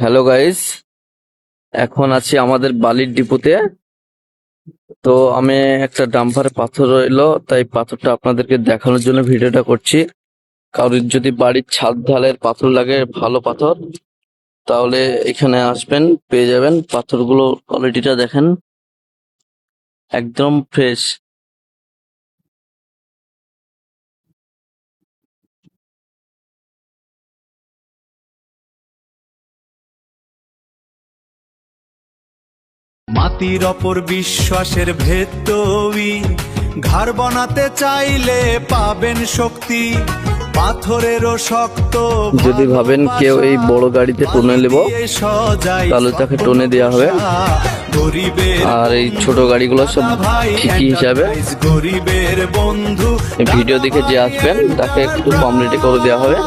Hello guys, এখন আছি আমাদের বালির ডিপোতে। তো আমি একটা ডাম্পারে পাথর রইলো, তাই পাথরটা আপনাদেরকে দেখানোর জন্য ভিডিওটা করছি। কারোর যদি বাড়ির ছাদ ঢালের পাথর লাগে, ভালো পাথর, তাহলে এখানে আসবেন, পেয়ে যাবেন। পাথরগুলো কোয়ালিটিটা দেখেন, একদম ফ্রেশ। মাটির ওপর বিশ্বাসের ভেদ তৈরি, ঘর বানাতে চাইলে পাবেন শক্তি। পাথরেরও শক্ত যদি ভাবেন কেউ এই বড় গাড়িতে টোনে নেব, তাহলে তাকে টোনে দেওয়া হবে। আর এই ছোট গাড়িগুলো সব ঠিকই হিসাবে। গরিবের বন্ধু ভিডিও দেখে যে আসবেন তাকে একটু কম রেটে করে দেওয়া হবে।